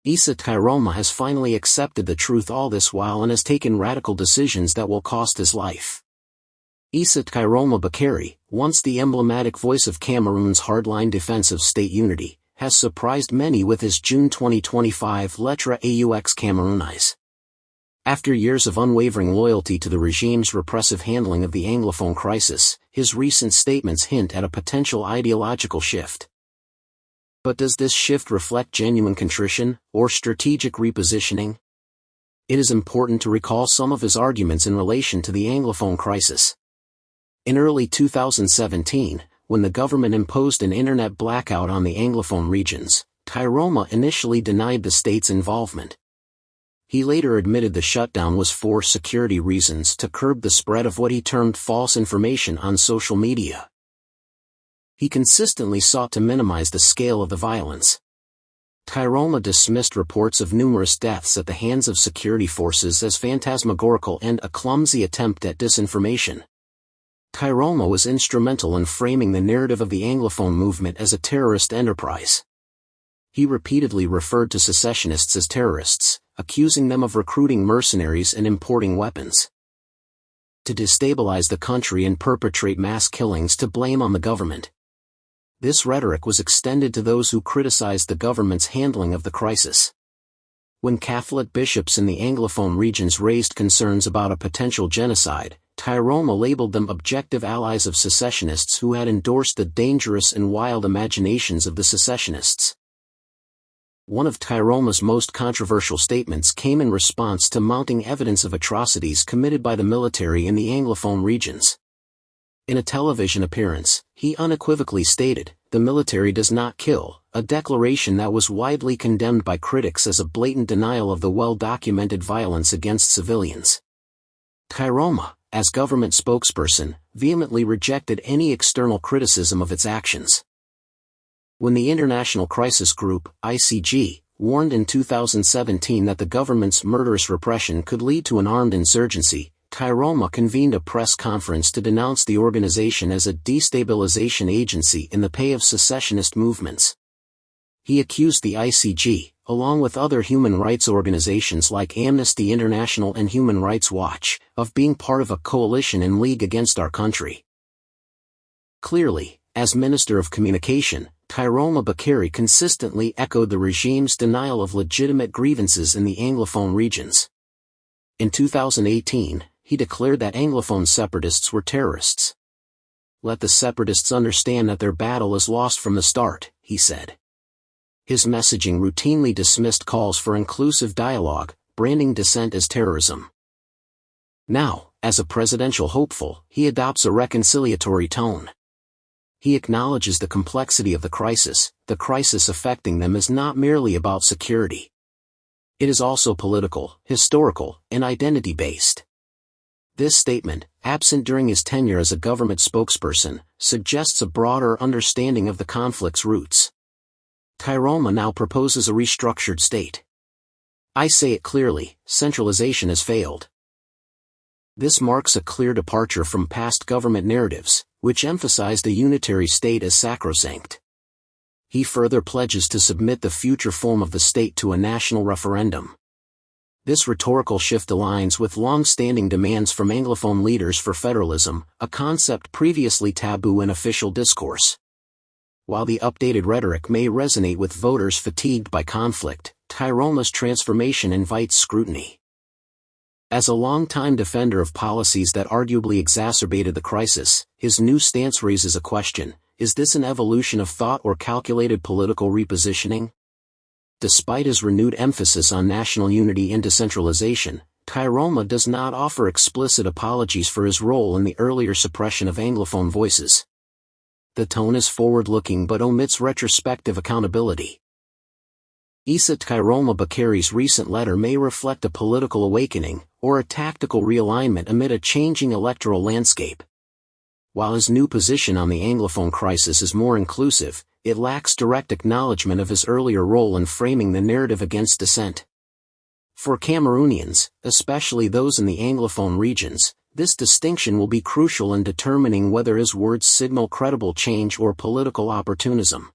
Issa Tchiroma has finally accepted the truth all this while and has taken radical decisions that will cost his life. Issa Tchiroma Bakary, once the emblematic voice of Cameroon's hardline defense of state unity, has surprised many with his June 2025 Lettre aux Camerounais. After years of unwavering loyalty to the regime's repressive handling of the Anglophone crisis, his recent statements hint at a potential ideological shift. But does this shift reflect genuine contrition, or strategic repositioning? It is important to recall some of his arguments in relation to the Anglophone crisis. In early 2017, when the government imposed an internet blackout on the Anglophone regions, Tchiroma initially denied the state's involvement. He later admitted the shutdown was for security reasons to curb the spread of what he termed false information on social media. He consistently sought to minimize the scale of the violence. Tchiroma dismissed reports of numerous deaths at the hands of security forces as phantasmagorical and a clumsy attempt at disinformation. Tchiroma was instrumental in framing the narrative of the Anglophone movement as a terrorist enterprise. He repeatedly referred to secessionists as terrorists, accusing them of recruiting mercenaries and importing weapons to destabilize the country and perpetrate mass killings to blame on the government. This rhetoric was extended to those who criticized the government's handling of the crisis. When Catholic bishops in the Anglophone regions raised concerns about a potential genocide, Tchiroma labeled them objective allies of secessionists who had endorsed the dangerous and wild imaginations of the secessionists. One of Tchiroma's most controversial statements came in response to mounting evidence of atrocities committed by the military in the Anglophone regions. In a television appearance, he unequivocally stated, "The military does not kill," a declaration that was widely condemned by critics as a blatant denial of the well-documented violence against civilians. Tchiroma, as government spokesperson, vehemently rejected any external criticism of its actions. When the International Crisis Group, ICG, warned in 2017 that the government's murderous repression could lead to an armed insurgency, Tchiroma convened a press conference to denounce the organization as a destabilization agency in the pay of secessionist movements. He accused the ICG, along with other human rights organizations like Amnesty International and Human Rights Watch, of being part of a coalition in league against our country. Clearly, as Minister of Communication, Tchiroma Bakary consistently echoed the regime's denial of legitimate grievances in the Anglophone regions. In 2018, he declared that Anglophone separatists were terrorists. "Let the separatists understand that their battle is lost from the start," he said. His messaging routinely dismissed calls for inclusive dialogue, branding dissent as terrorism. Now, as a presidential hopeful, he adopts a reconciliatory tone. He acknowledges the complexity of the crisis affecting them is not merely about security. It is also political, historical, and identity-based. This statement, absent during his tenure as a government spokesperson, suggests a broader understanding of the conflict's roots. Tchiroma now proposes a restructured state. "I say it clearly, centralization has failed." This marks a clear departure from past government narratives, which emphasized a unitary state as sacrosanct. He further pledges to submit the future form of the state to a national referendum. This rhetorical shift aligns with long-standing demands from Anglophone leaders for federalism, a concept previously taboo in official discourse. While the updated rhetoric may resonate with voters fatigued by conflict, Tchiroma's transformation invites scrutiny. As a longtime defender of policies that arguably exacerbated the crisis, his new stance raises a question: is this an evolution of thought or calculated political repositioning? Despite his renewed emphasis on national unity and decentralization, Tchiroma does not offer explicit apologies for his role in the earlier suppression of Anglophone voices. The tone is forward-looking but omits retrospective accountability. Issa Tchiroma Bakary's recent letter may reflect a political awakening, or a tactical realignment amid a changing electoral landscape. While his new position on the Anglophone crisis is more inclusive, it lacks direct acknowledgement of his earlier role in framing the narrative against dissent. For Cameroonians, especially those in the Anglophone regions, this distinction will be crucial in determining whether his words signal credible change or political opportunism.